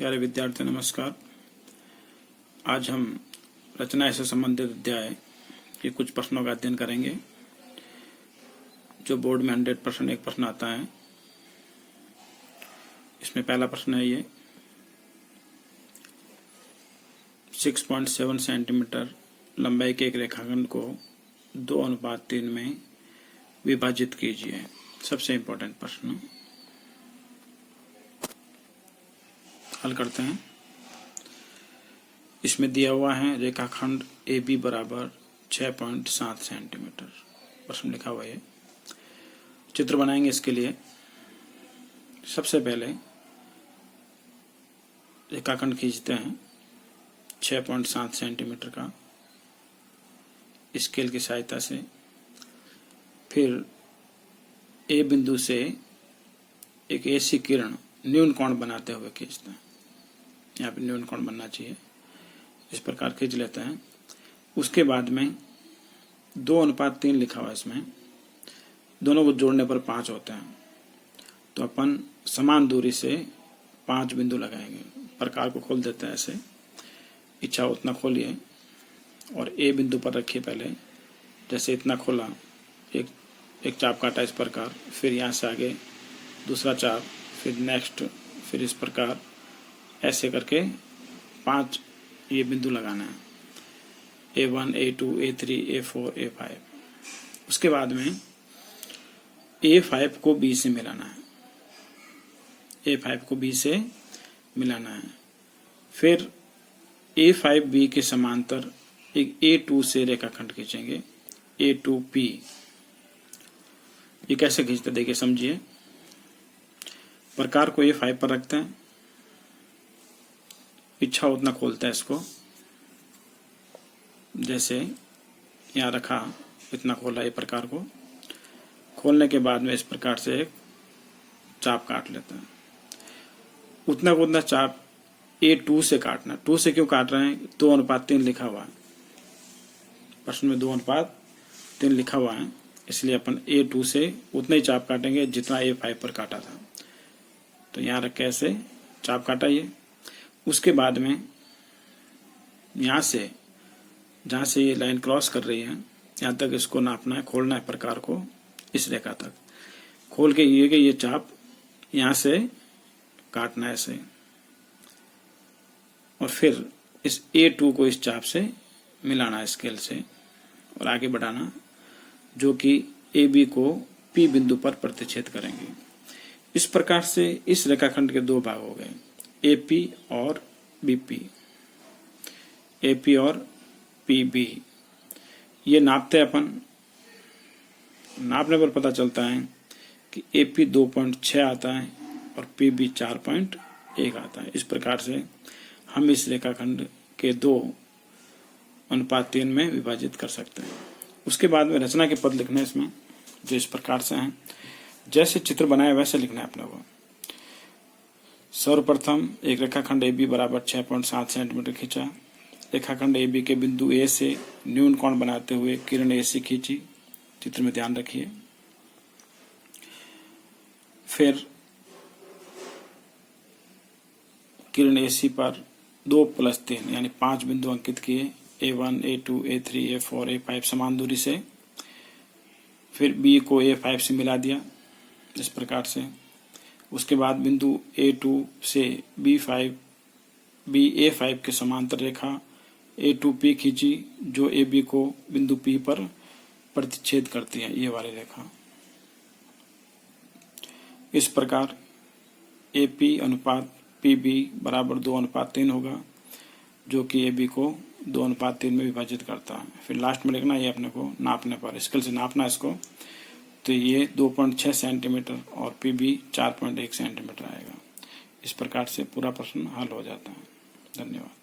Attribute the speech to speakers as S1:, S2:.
S1: प्यारे विद्यार्थी नमस्कार। आज हम रचना से संबंधित अध्याय के कुछ प्रश्नों का अध्ययन करेंगे जो बोर्ड में 100% एक प्रश्न आता है। इसमें पहला प्रश्न है ये 6.7 सेंटीमीटर लंबाई के एक रेखाखंड को 2:3 में विभाजित कीजिए। सबसे इम्पोर्टेंट प्रश्न हल करते हैं। इसमें दिया हुआ है रेखाखंड AB बराबर 6.7 सेंटीमीटर। प्रश्न लिखा हुआ है। चित्र बनाएंगे इसके लिए। सबसे पहले रेखाखंड खींचते हैं 6.7 सेंटीमीटर का स्केल की सहायता से। फिर A बिंदु से एक ऐसी किरण न्यून कोण बनाते हुए खींचते हैं। यहाँ पे न्यून कोण बनना चाहिए। इस प्रकार खींच लेते हैं। उसके बाद में 2:3 लिखा हुआ है। इसमें दोनों को जोड़ने पर 5 होते हैं, तो अपन समान दूरी से 5 बिंदु लगाएंगे। प्रकार को खोल देते हैं ऐसे। इच्छा उतना खोलिए और A बिंदु पर रखिए। पहले जैसे इतना खोला, एक चाप काटा इस प्रकार, फिर यहाँ से आगे दूसरा चाप, फिर नेक्स्ट, फिर इस प्रकार ऐसे करके 5 ये बिंदु लगाना है। A1, A2, A3, A4, A5। उसके बाद में A5 को B से मिलाना है। A5 को B से मिलाना है। फिर A5B के समांतर एक A2 से रेखाखंड खींचेंगे। A2P। ये कैसे खींचते देखिए, समझिए। प्रकार को A5 पर रखते हैं। इच्छा उतना खोलते हैं इसको। जैसे यहाँ रखा, इतना खोला। ये प्रकार को खोलने के बाद में इस प्रकार से एक चाप काट लेते हैं। उतना को उतना चाप A2 से काटना। 2 से क्यों काट रहे हैं? 2:3 लिखा हुआ है प्रश्न में। 2:3 लिखा हुआ है, इसलिए अपन A2 से उतना ही चाप काटेंगे जितना A5 पर काटा था। तो यहाँ रख के ऐसे चाप काटा ये। उसके बाद में यहाँ से जहाँ से ये लाइन क्रॉस कर रही है, यहाँ तक इसको नापना है, खोलना है प्रकार को। इस रेखा तक खोल के ये चाप यहाँ से काटना है ऐसे, और फिर इस A2 को इस चाप से मिलाना है स्केल से और आगे बढ़ाना, जो कि AB को P बिंदु पर प्रतिच्छेद करेंगे। इस प्रकार से इस रेखाखंड के 2 भाग हो गए, AP और BP। AP और PB ये नापते अपन। नापने पर पता चलता है कि AP 2.6 आता है और PB 4.1 आता है। इस प्रकार से हम इस रेखाखंड के 2:3 में विभाजित कर सकते हैं। उसके बाद में रचना के पद लिखने इसमें, जो इस प्रकार से हैं। जैसे चित्र बनाया वैसे लिखना है अपने को। सर्वप्रथम एक रेखाखंड AB बराबर 6.7 सेंटीमीटर खींचा। रेखाखंड AB के बिंदु A से न्यून कोण बनाते हुए किरण AC खींची। चित्र में ध्यान रखिए। फिर किरण AC पर 2+3 यानी 5 बिंदु अंकित किए। A1, A2, A3, A4, A5 समान दूरी से। फिर B को A5 से मिला दिया इस प्रकार से। उसके बाद बिंदु A2 से A5 के समांतर रेखा A2P खींची, जो AB को बिंदु P पर प्रतिच्छेद करती है, ये वाली रेखा। इस प्रकार AP अनुपात PB बराबर 2:3 होगा, जो कि AB को 2:3 में विभाजित करता है। फिर लास्ट में लिखना, ये अपने को नापने पर स्केल से नापना इसको, तो ये 2.6 सेंटीमीटर और PB 4.1 सेंटीमीटर आएगा। इस प्रकार से पूरा प्रश्न हल हो जाता है। धन्यवाद।